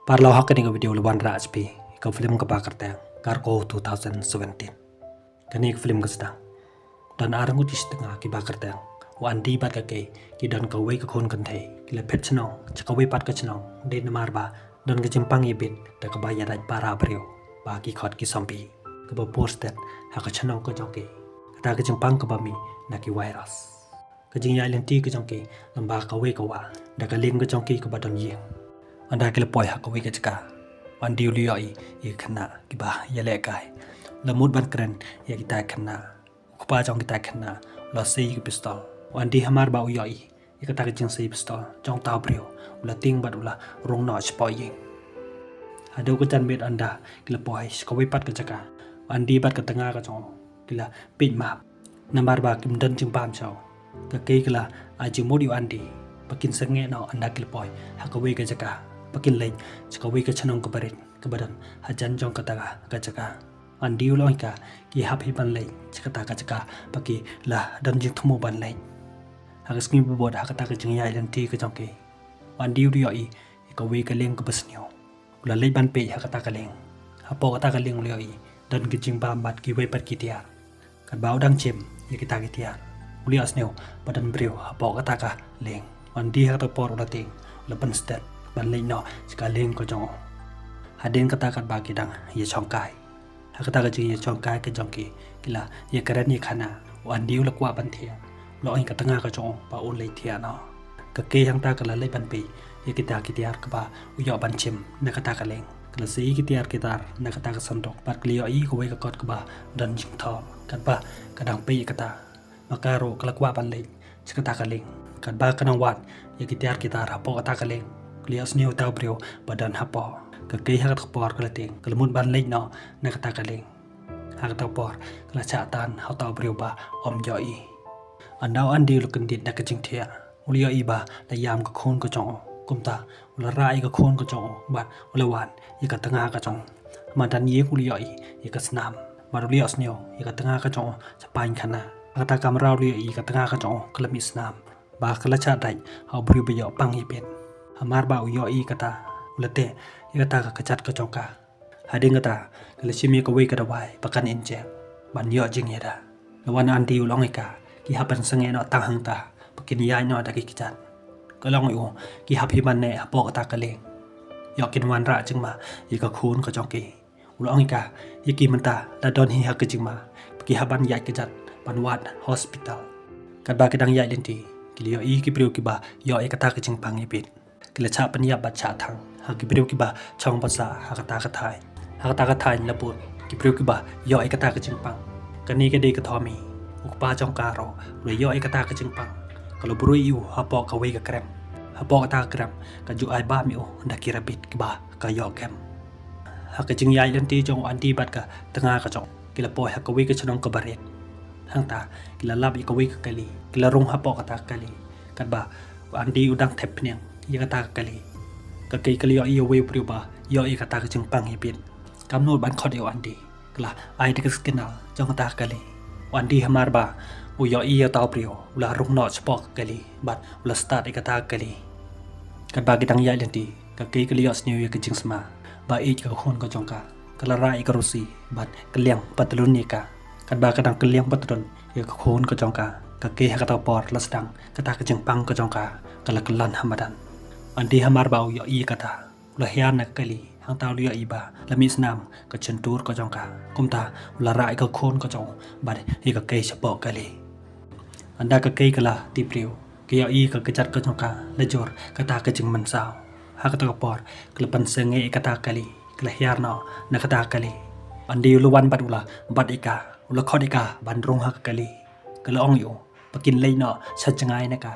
Parlau hak ni video leban raj pi ke film ke bakar tang Cargo 2017. Kani ke film ke sedang. Dan arang utis tengah ki bakar tang. Wan di bat ke ki dan ke wei ke kon kan thai. Ki le pet chnong chaka wei pat ke chnong de namar ba dan ke jimpang ibit da ke bayar raj para brio. Ba ki khot ki sampi. Ke ba post that ha ke chnong ke joki. Kata ke jimpang ke ba mi na ki virus. Ke jing ya lenti ke jongki lamba ke wei ke wa. Da ke ling ke jongki ke ba don yeng. Anda kila poi hak wei kecika. Wan diu lioi ia kena kibah ia lekai. Lemut ban keren ia kita kena. Kupa jong kita kena. La sei ke pistol. Wan di hamar ba uyoi ia kata kecing sei pistol. Jong tau brio. Ula ting bat ula rong no sepoi yeng. Ada uketan bet anda kila poi sekawai pat kecika. Wan di bat ke tengah ke jong. Kila pit map. Nambar ba kim dan jing pam chau. Kaki kila aji modi andi. Pakin senge no anda kila poi hak wei kecika. Pakin lain jika wei ke chanong ke barit ke badan hajan jong kataga kacaka andi uloi ka ki happy ban lain jika ta kacaka paki lah dan jing thumo ban lain hagas ngi bobod hakata ke jing yai lenti ke jong ke andi uloi ke wei ke leng ke besnyo ula lai ban pe hakata ka leng hapo kata ka leng uloi dan ke jing bam bat ki wei pat ki tia kan bau dang chem ye kita ki tia uli asnyo badan brio hapo kata ka leng andi hakata por ulati lepan step ban lei no sekali ko jong haden kata kat bagi dang ye chongkai ha kata ka ji ye chongkai ke jongki kila ye karen ye khana wan diu la kwa ban thia lo ai ka tanga ka jong ba on lei thia no ka ke hang ta ka la lei ban pi ye kita ki tiar ka ba u yo ban chim na kata ka leng kala sei ki tiar kitar na kata ka santok pat klio i ko wei ka kot ka ba dan jing tho kan ba ka dang pi kata makaro kala kwa ban lei kata ka leng kan ba ka nang wat ye ki tiar kitar ha po kata ka leng lias new tau brio badan hapo ke ke hak por kelating kelmun ban lei no na kata kaling hak tau por kala chatan ha tau brio ba om joi andau andi lu kendit na kajing thia ulia iba la yam ka khon ko chong kumta ula rai ka khon ko chong ba ula wan ye ka tanga ka chong ma dan ye ulia ye ka snam ma lias new ye ka tanga ka chong chapain khana kata kamrau li ye ka tanga ka chong klami snam ba kala cha dai ha brio ba yo pang hi pen Amar ba uyo i kata ulate i kata ka kacat ka chongka hading kata kala simi ka wei ka dawai pakan inje ban yo jing yada lawan anti ulong ika ki hapan sange no tang hang ta pakin ya no da ki kicat kalong u ki hapi ban ne apo kata ka leng yo kin wan ra jing ma i ka khun ka chongki ulong ika i ki manta la don hi ha ka jing ma ki haban ya kicat ban wat hospital kan ba kedang ya lenti ki yo i ki priu ki ba yo i kata ka jing pang i pit kila cha panya bacha thang ha ki brio ki ba chong basa ha ka thai la put ki brio ki ba yo ai kata ka chingpang kani ke de ka thomi ukpa chong ka ro lo yo ai kata ka chingpang kalau buru yu ha po ka wei ka krem ha po ka ta krem ka ju ai ba mi o nda ki rabit ki ba ka yo kem ha ka jing yai lenti chong anti bat ka tanga ka chong kila po ha ka wei ka chnong ka baret hang ta kila lab i ka wei ka kali kila rong ha po ka ta kali kan ba anti udang thep pniang ia kata kali kakai kali yo iyo wei priuba yo i kata ka jingpang hi pin kamno ban khot yo andi kala ai de skenal jong kata kali andi hamar ba u yo i yo taw prio ula rung no spok kali bat ula start i kata kali kan ba gidang ya lenti kakai kali yo snew ye ka jing sma ba i ka khon ka jong ka kala ra i ka rusi bat kaliang patlun ni ka kan ba kadang kaliang patlun ye ka khon ka jong ka kakai ha kata por la sedang kata ka jingpang ka jong ka kala kelan hamadan andi hamar bau yo i kata la hian na kali hang tau liya iba la mi snam ka chentur ko jong ka kumta la rai ka khon ko jong ba hi ka kai chapo kali anda ka kai kala ti priu ke yo i ka kachat ko jong ka la jor kata ka jing man sao ha ka ta por klepan senge kata kali kala hiar no na kata kali andi lu wan bat ula bat ika ula khodika ban rong ha kali kala ong yo pakin lei no sa changai na ka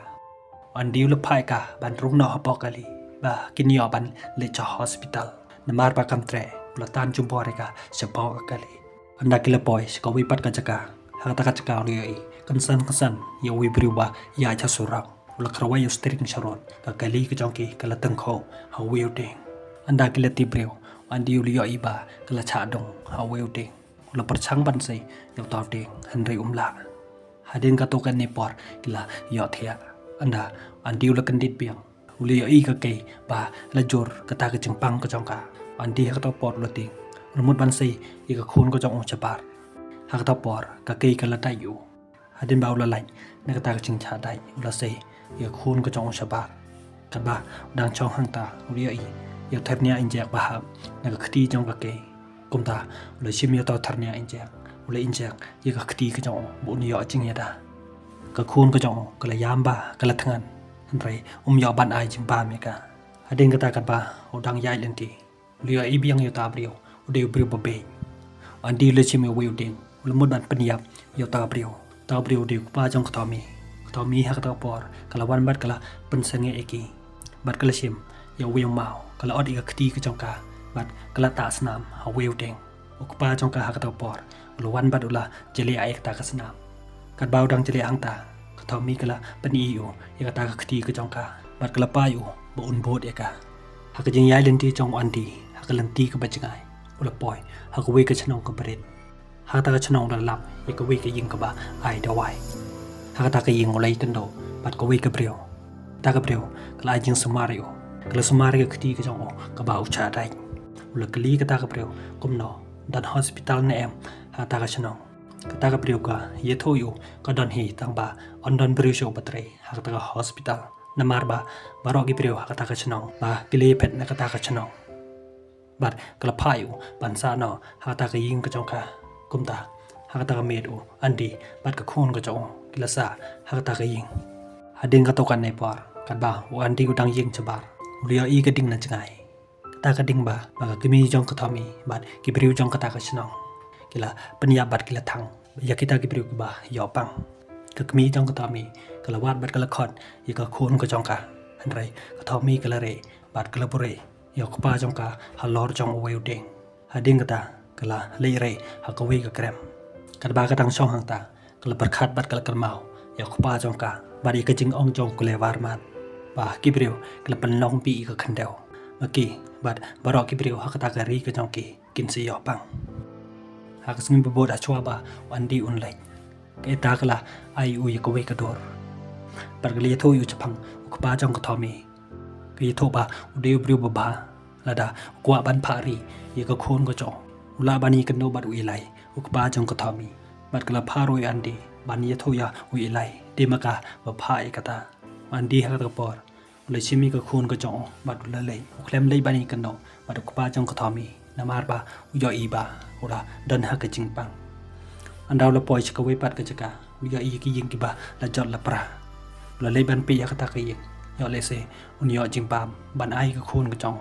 andi ula phai ka ban rung no hapo kali ba kinyo ban le cha hospital namar pa kam tre ula tan jumbo reka sepo kali anda kila poi ko wi pat ka jaka ha ta ka jaka ni ai kansan yo wi briwa ya cha sura ula krawai yo string sharon ka kali ka jongki kala tang kho ha wi ding anda kila ti briu andi uli yo iba kala cha dong ha wi ding ula perchang ban sei yo taw ding henry umla hadin ka to kan ni por kila yo thia anda andi ula kendit piang uli ai ka ke ba lajur kata ke jengpang ke jongka andi hak to por loting rumut ban sei i ka khun ko jong chabar hak to por ka ke ka latai yu hadin ba ula lai na kata ke jing cha dai ula sei i ka khun ko jong chabar ka ba dang chong hang ta uli ai ya tharnia injek ba ha na ka khti jong ka ke kum ta ula shim ya to tharnia injek ula injek i ka khti ke jong bu ni yo jing ya da ka khun ko jong ka la yam ba ka la thanganไรยอบันไอจิมบาเมกาอดิงกตากันบาอุดังยายเลนตีเลียอีเบียงอยู่ตาเปรียวอุเดียวเปรียวบะเบงอันดีเลยชิมวิวดิงอุลมุดบันปนิยับอยู่ตาเปรียวเดียวป้าจงกทอมีฮักตาปอร์กละวันบัดกละเป็นเสงเอกีบัดกละชิมอยู่วิวเมากละอดีกคดีกจงกาบัดกละตาสนามหาวิวดิงอุกป้าจงกาฮักตาปอร์อุลวันบัดอุละเจลีไอตากสนามกัดบ่าวดังเจลีหังตาทอมีกละปนีอยู่ยกตาคดีก็จงกาบัดกละป้าอยู่บ่อุนโบดเอกาหากยังย้ายเลนที่จงอันดีหากลันตีก็บัจงายอุลปอยหากเวกชนองกับประเด็นหากตากชนองระลับยกเวกยิงกับบ่าไอเดวายหากตากยิงอะไรตันโดบัดก็เวกเปรียวตากเปรียวกลายยิงสมาริโอกละสมาริโอคดีก็จงกับบ่าอุชาได้อุลกลีก็ตากเปรียวกุมนอดันฮอสพิทอลเนมหากตากชนองกตากเปรียวก็เยโทอยู่ก็ดอนฮีตั้งบ่าอันดอนบริโชบัตรหากตากฮอสพิทอลนามาร์บาบารอกิเปรียวหากตากชนองบ่ากิเลเพนนักตากชนองบัดกระพายอยู่บันซาโนหากตากยิงก็จงกากุมตาหากตากเมดูอันดีบัดกระคูนก็จงกิลาซาหากตากยิงหาดิ่งก็ตกันในปอร์กันบ่าวันดีก็ดังยิงฉบาร์เรียอีก็ดิ่งนั่นจังไงตากดิ่งบ่าบัดกิมีจงก็ทอมีบัดกิเปรียวจงก็ตากชนองกิลาปัญญาบัดกิลาทังยากิตากิเปรียวบ่ายอปังก็มีจงก็ทอมีกละวาดบัดกละคอนยก็คูนก็จงกาอันไรก็ทอมีกละเรบัดกละบุเรยกป้าจงกาฮัลลอร์จงเอาไว้เด้งหาดิ่งก็ตากละเลเรหากเวก็แกรมกัดบากระดังช่องหางตากละประคัดบัดกละกระเมายกป้าจงกาบัดอีกจึงองจงกุเลวาร์มันบ่ากิเปรียวกละเป็นลองปีก็ขันเดวเมื่อกี้บัดบารอกิเปรียวหากตากะรีก็จงกีกินสียอปังหากสิ่งประโบดาชัวบาวันดีอุนไลเกตากละไออุยกเวกดอร์ปรกลีโทอยู่จะพังอุกป้าจงกทอมีกีโทบาอุเดียวบริวบบาละดากว่าบันพารียกโคนก็จงอุลาบานีกันโนบัดอุยไลอุกป้าจงกทอมีบัดกละพารวยอันดีบันยโทยาอุยไลเดมกาบพาเอกตาอันดีฮักตะปอร์เลยชิมีก็โคนก็จงบัดอุลเลยอุเคลมเลยบานีกันโนบัดอุกป้าจงกทอมีนามาร์บาอุยอีบาอุลาดันฮักจิงปังอันดาวละปอยชกเวปัดกัจกาอุยอีกิยิงกิบาละจอดละปราละเลยบันปียกตะกยิงยอเลเซอุนยอจิงปามบันไอก็คูนก็จง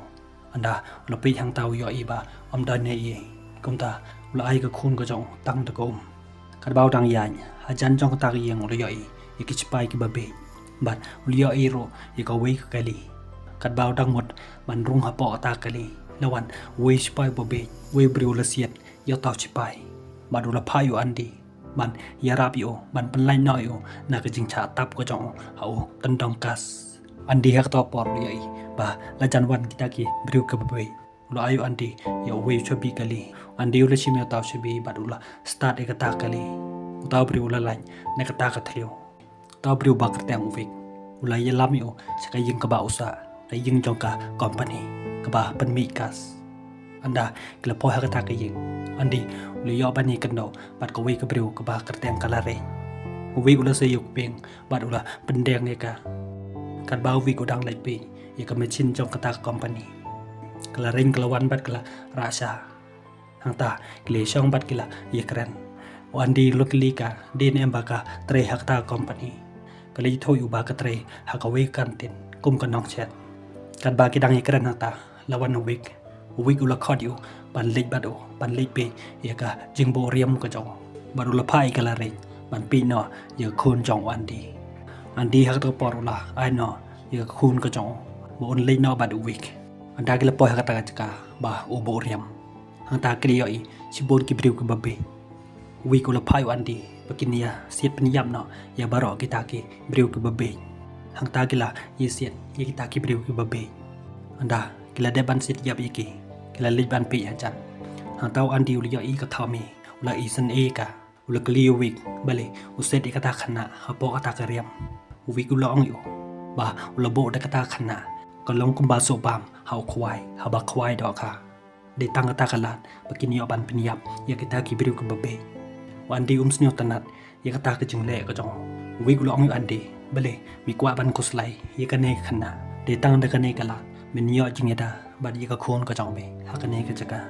อันดาละปีหังเตายออีบาอมดันเนยกุมตาละไอก็คูนก็จงตั้งตะกุมกัดเบาดังยานอาจารย์จงตะกยิงอุยอีกิชไปกิบาเบบัดอุยอีโรอีก็เวกกะลีกัดเบาดังหมดบันรุงหะปอตากะลีละวันเวชไปบาเบเวบริวละเสียดยอตาวชิไปบัดอุลพาอยู่อันดีบันยาราบิโอบันเป็นไลน้อยโอนักจิงชาตับก็จงเอาตันดองกัสอันดีฮักตอปอร์เลยบ่าละจันวันกิตากีบริวกับเบยอุลอายุอันดียาเวชบีกะลีอันดีอุลชิมยาตาวชบีบัดอุลสตาร์ทเอกตากะลีอุตาวบริวละไลในกตากะเทลียวตาวบริวบักแตงอุวิกอุลายาลามิโอสกายิงกบ่าอุสาไปยิงจงกาคอมพานีกบ่าเป็นมีกัสอันดากละพอฮักตากะยิงอันดีอุลยอบันนี้กันโดบัดกวีกบริวกบ่ากระแตงกะลาเรวิอุลเสยุกเปียงบัดอุลเป็นแดงเอกากัดบ่าววิกุดังไลปียกเมชินจงกตาคอมพานีกละเร่งกละวันบัดกละราชาหางตากลีช่องบัดกละยกรันวันดีลุกลีกาดีนเอ็มบากาเตรฮักตาคอมพานีกลีโทอยู่บากเตรฮักเวกันตินกุมกันน้องเชดกัดบากิดังยกรันหางตาละวันวิกอุลคอดอยู่บันลิกบัดโอบันลิกเปยกะจิงโบเรียมก็จงบัดอุลพายกละเร่งบันปีนอยกคูนจงอันดีฮักตอปอรุลาไอนอยกคูนก็จงบนลิกบัดอุวิกอันดากละปอยฮักตากจักาบาอุโบเรียมหังตากรียอยชิบนกิบริวกบเบวิกอุลพายอันดีปกินยาเสียดปนิยมยาบารอกิตากิบริวกบเบหังตากิลายีเสียดยกิตากิบริวกบเบอันดากิลาเดบันเสียดยับยกิกิลาลิบันปีอาจารย์หางเต้าอันดีอุลยอีกับทอมีอุลอีสันเอกาอุลกลีวิกเบลีอุเซตเอกตาขณะฮัปโปกตากระเรียมอุวิกอุลองอยู่ บ่าอุลโบได้กตาขนาก็ลงกุมบาโซบามเฮาควายเฮาบักควายดอกค่ะได้ตั้งกตากลาดปกินยอบันเป็นยับยากตากิบริวกับเบวันดีสเนียวตนัดยากตากจึงเละก็จงวิกลองอยู่อันดีเบลมีกว่าบันกุสไลยากเนขนาได้ตั้งได้กันเนกลาดมันยอจึงยดาบัดยากโคนก็จงเบฮักเนกจักา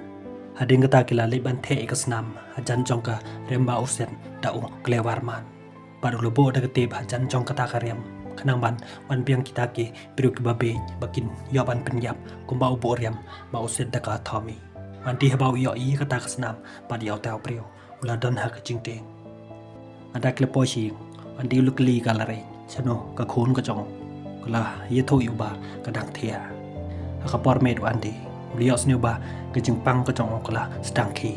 หาดิงกตากิลาเลบันเทเอกสนามหาจันจงกะเรมบาอุเซนดาวเกลวาร์มันบัดอุลโบได้กตีบหาจันจงกตากระเรียมขนังบันวันเบียงกิตากีปริวกิบาเบบักินยอบันเป็นยับกุมบาอุโบเรียมบาอุเซนตะกาทอมีวันที่ฮบาวยออีกตากสนามบัดยาวเตาเปรียวอุลาดอนฮักจิงเตงอันดักเลปอชิงวันที่ลุกลีกาลาเรชโนกะโคนกะจงกลาเยโทอยู่บากระดังเทียฮักปอร์เมดวันดีเลียสเนียวบากจึงปังก็จงอกละสตังคี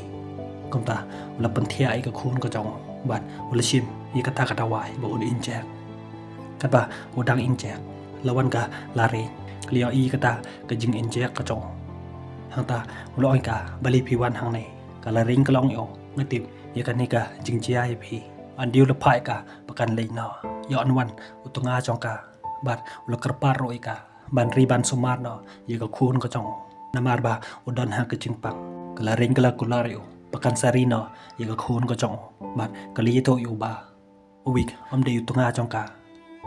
กุมตาอุลปันเทียไอกะคูนก็จงบัดอุลชิมยีกตากะตาวายบ่อุลอินแจกกัดบาอุดังอินแจกละวันกะลาเรเลียอีกะตากะจึงอินแจกก็จงหังตาอุลอยกะบาลีพิวันหังในกะลาริงกะลองโยงะติบยีกะนี่กะจึงเจียพีอันดิวละพายกะประกันเลยนอยอนวันอุตงาจงกะบัดอุลกระปารโรอีกะบันรีบันสุมาร์นยีกะคูนก็จงNamar ba udan ha ke jingpang kala ring kala kulariu pakan sarino yaga khun ko chong mat kali to yu ba uwik amde yu tunga chongka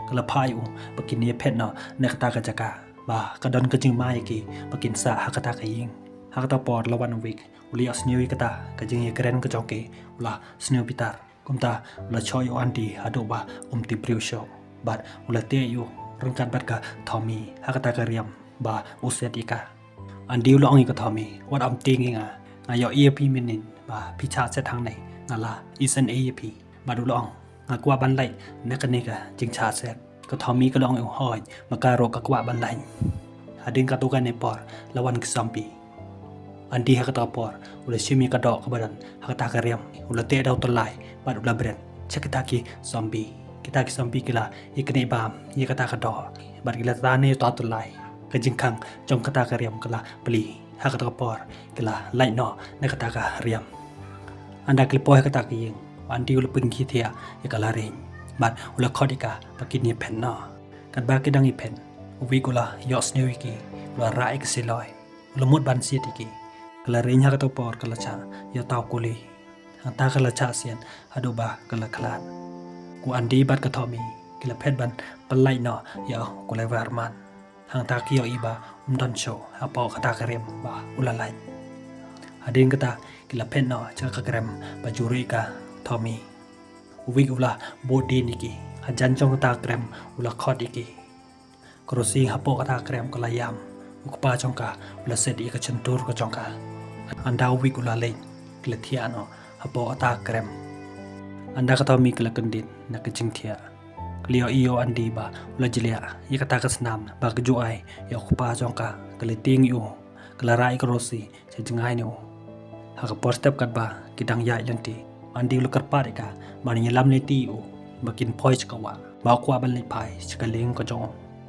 kala phai u pakin ye phet no nekta ka jaka ba kadon ka jing mai ki pakin sa hakata ka ying hakata por lawan uwik uli asniwi kata ka jing ye kren ka chongke ula snew pitar kumta ula choy yu anti hado ba ti priu show bat ula te yu rangkat bat ka thomi hakata ka riam ba usetikaอันดิวลองอีกทอมีวัดอมติงอ่ะงายอเอพีมินินบ่าพิชาเซทางไหนงาลาอีเซนเอพีมาดูลองงากว่าบันไลนักนี่กะจิงชาเซตก็ทอมีก็ลองเอาหอยมาการโรกกว่าบันไลหาดิงกะตุกันในปอร์ละวันกซัมปีอันดีฮักตาปอร์อุลชิมีกระดอกกบันฮักตากระเรียมอุลเตดาวตลายบัดอุลเบรนเชกตากีซอมบี้กิตากีซอมบี้กิลาอีกในบามยีกตากระดอบัดกิลาตาเนตอตลายกจิงคังจงกตากะเรียมกละปลีฮักตะปอร์กละไลนอในกตากะเรียมอันดากลิปอยกตากะยิงวันดิวลปิงคีเทียยกละเรนบัดอุลคอดิกาปกินเยเพนนอกันบากิดังอีเพนวิกุลายอสเนวิกีอุลราเอกซิลอยอุลมุดบันเซียติกีกละเรนฮักตะปอร์กละชายอตาวกุลีฮังตากละชาเซียนฮัดูบากละคลาดกูอันดีบัดกะทอมีกละเพชรบันปไลนอยอกุเลวาร์มันทางตาเกียวอีบาดอนโชฮาปอกตากระเรมบาอุลาไลฮาดิงกตากิลาเพนนอจากกระเรมบาจูริกาทอมีวิกอุลาโบดีนิกิฮัจันจงตากระเรมอุลาคอดิกิกรสีฮาปอกตากระเรมกลายามอุกปาจงกาอุลาเซดีกชันตูร์กจงกาอันดาวิกอุลาเลนกิลาเทียนอฮาปอกตากระเรมอันดากทอมีกิลากันดินนักจิงเทียเลียวอีโออันดีบาอุลาจิเลียยกตากสนามบากจูไอยกปาจงกากลติงอยู่กลารายกรสีเชจงไงนิวหากปอสเตปกัดบากิดังใหญ่ลันตีอันดีลูกกระปาดิกามันยังลำเลตีอยู่บักินพอยชกว่าบากว่าบันเลพายชกเลงก็จง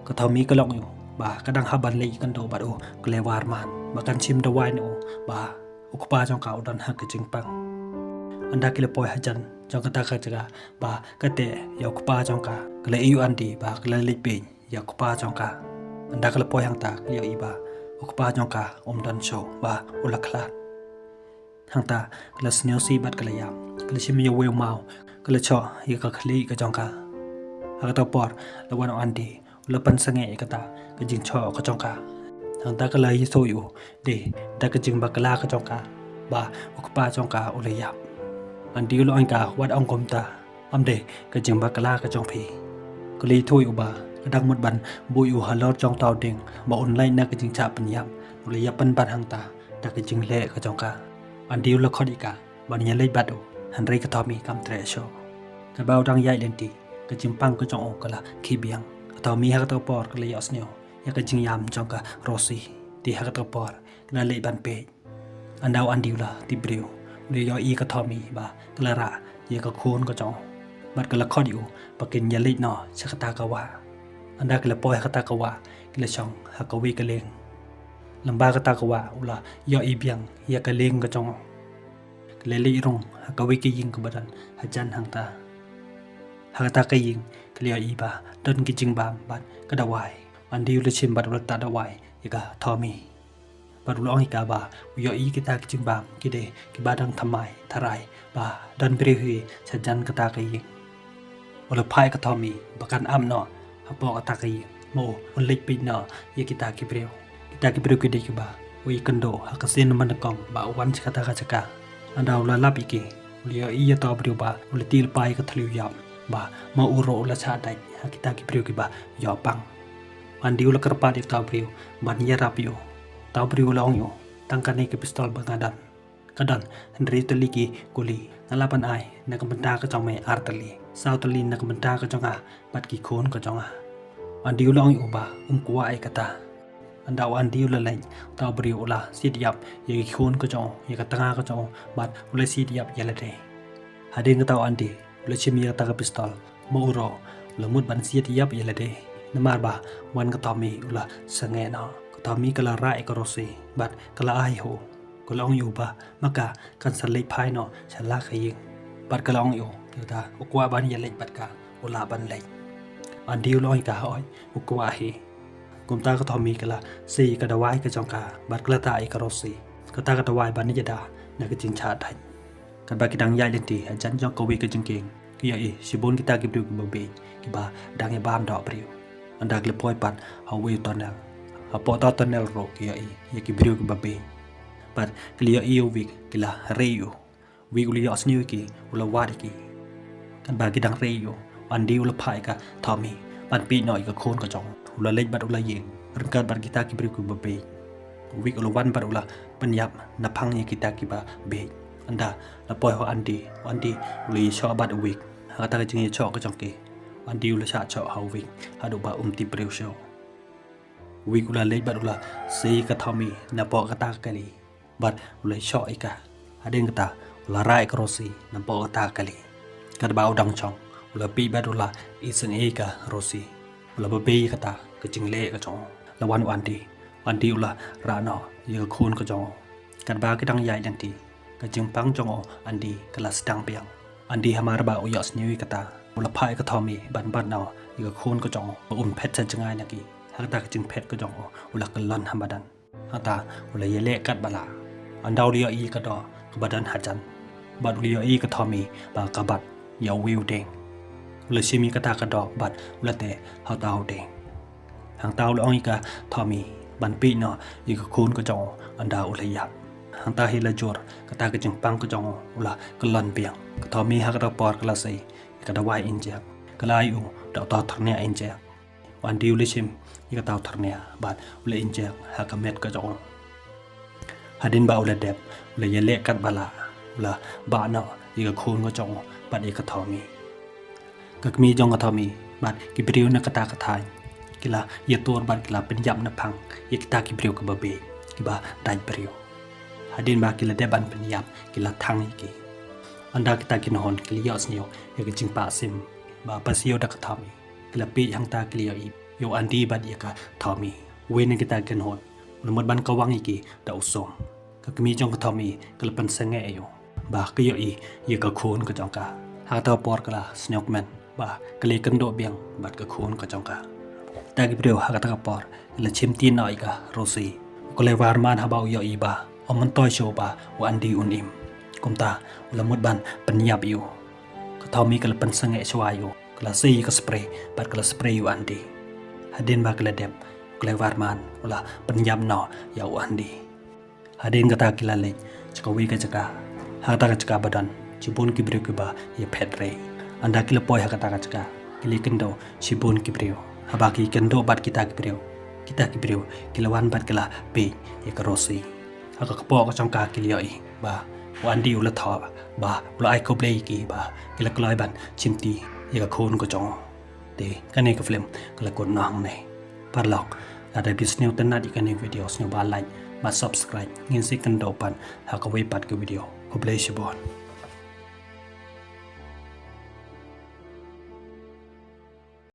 ก็ทำมีก็ลองอยู่บากระดังฮับบันเลกันโดบัดโอกเลวาร์มันบักันชิมดาวายนิวบาอุกปาจงกาอุดันฮักจิงปังอันดากิเลปอยฮัจันจงกตากจักาบากเตยกปาจงกากเลยูอันดีบากเลลิปินยกปาจงกาอันดากเลปอยหังตากเลียวอีบาอุกปาจงกาดันโชบาอุลคลาดหังตากเลสเนียวซีบัดกเลยามกเลชิมยเวลมาวกเลชอยกคลีกจงกาหักตาปอร์ละวันอันดีอุลปันสังเกตกตากจิงชอกจงกาหังตากเลยิโซอยู่เดดากจิงบักลากจงกาบาอุกปาจงกาอุเลยามอันดีlo angka wad ong komta amde ke jeng bakala ke jong phi kli thui uba kadang mut ban bu yu halor jong taw ding ba online na ke jeng cha pan yam le yapan ban hang ta ta ke jeng le ke jong ka an di lo khodika ban nya le batu han rei ka tomi kam tre sho ka baw dang yai len ti ke jeng pang ke jong o kala khi biang tomi ha ka to por ke le yos neo ya ke jeng yam jong ka rosi ti ha ka to por na le ban pe an daw an di la ti breuเรียอีกทอมีบากระระเยกโคนก็จงบัดกระคอดอยู่ปกินยาลินอชักตากาวาอันดากระปอยขตากาวากระชองฮักวีกระเลงลำบากตากาวาอุลายออีเบียงเยกระเลงก็จงเลลีรงฮักวีกยิงกบัดันฮัจันหังตา hak ta kai ying clear i ba don ki jing bam bat ka da wai andi ule chim bat ula ta da wai ika Tommy bat ula ong ika ba yo i kita ki jing bam ki de ki ba dang thamai tharai ba don bre hui chajan ka ta kai ying ula phai ka Tommy bakan am no ha po ka ta kai ying mo un lik pi no ye kita ki breu ki de ki ba wi kando ha ka sin man kong ba wan chi ka ta ka chaka andaw la lap iki lia i ya ta breu ba ula til pai ka thliu yam ba ma uro la cha dai ha kita ki breu ki ba yo pang andi ula kerpa di ta breu ban ya rapio ta breu la ong yo tangkan ni ke pistol bangadan kadan hendri teliki kuli ngalapan ai na ka benda ka chong me artali sau tali na ka benda ka chong a bat ki khon ka chong a andi ula ong yo ba kwa ai kata andaw andi ula lain ta breu ula sidiap ye ki khon ka chong ye ka tanga ka chong bat ula sidiap yala de hading ka taw andi ula chimia ta ka pistol mo uro lemut ban sidiap yala de namar ba wan ka Tommy ula sange na ka Tommy kala rai ka rosi bat kala ai ho kala ong yu ba maka kan salai phai no chala khaying bat kala ong yu ta ukwa ban ya lek bat ka ula ban lek andi ula oi ka hoi ukwa hi kum ta ka Tommy kala si ka da wai ka chong ka bat kala ta ai ka rosi ka ta ka da wai ban ni da na ka jing cha thai kan ba ki dang yai len ti jan jong ka wi ka jing king ki ya i sibon kita ki bru ki be ki ba dang e bam do priu andak le poi pat hawi tonel apo ta tonel ro ki ai ye ki brio ki babe pat klia i wik kila reyo wi uli os niu ki ula wad ki kan ba ki dang reyo andi ula phai ka Tommy pan pi noi ka khon ka chong ula lej bat ula yeng rengkat bat kita ki brio ki babe wik ula wan bat ula penyap na phang ye kita ki ba be anda la poi ho andi uli cho bat wik ha ta ka jing ye cho ka chong ki andi ula cha cho hawik hadu ba ti breu show wik ula lej bat ula si ka Tommy na po ka ta kali bat ula cho ika hadeng ka ta ula rai ka rosi na po ka ta kali ka ba udang chong ula pi bat ula isen ika rosi ula ba be ka ta ka jing le ka chong la wan andi ula ra no ye ka khun ka chong ka ba ki dang yai dang ti ka jing pang chong andi ka la stang piang andi hamar ba uyas niwi ka ta ula phai ka Tommy ban no ye khon ka chong phet cha changai na ki hakta ka jing phet ka chong ula kalon hamadan hata ula yele kat bala andaw lia i ka do ka badan hajan bat lia i ka Tommy ba ka bat ya wiu ding ula simi ka ta ka do bat ula te hataw ding hang taw la ong ka Tommy ban pi no ye ka khon ka chong andaw ula yap hang ta hi la jor ka ta ka jing pang ka chong ula kalon piang ka Tommy ha ka da por ka la sei ka da wai injek kalai u da ta tharne injek wan diu le chim i ka ta tharne bat ule injek ha ka met ka jong hadin ba ule dep ule yele kat bala ula ba na i ka khon ka jong bat i ka Tommy ka mi jong ka Tommy bat ki briu na ka ta ka thai kila ye tor bat kila pen yam na phang ye ki ta ki briu ka ba be ki ba dai briu hadin ba kila de ban pen yam kila thang ki anda kita kin hon klia osnio ye ke jingpa sim ba pasio da ka Tommy kila pi hang ta klia i yo andi bad ye ka Tommy we ne kita kin hon lemot ban ka wang iki da usom ka kmi jong ka Tommy kala pan sange yo ba ka yo i ye ka khon ka jong ka ha ta por kala snokman ba kali kan do biang bat ka khon ka jong ka ta gi breu ha ka ta ka por la chim tin noi ka rosi ko le war man ha ba yo i ba omon toy show ba wa andi unim kum ta lamut ban penyap yu ka Tommy kala pen sange chwa yu kala si ka spray bat kala spray yu andi hadin ba kala dep kala warman ula penyap no ya andi hadin kata kila le chka wi ka chaka ha ta ka chaka badan chibun ki breu ki ba ye phet re anda kila poi ha ka ta ka chaka kili kendo chibun ki breu ha ba ki kendo bat kita ki breu kila wan bat kala pe ye ka rosi ha ka po ka chong ka kili ai ba wan di ula thaw ba ula ai ko play ki ba kila kloi ban chimti ye ka khon ko chong te kane ka film kala ko nang ne parlok ada bis new tan na di kane video snu ba like ba subscribe ngin si kan do pan ha ka we pat ke video ko play shibon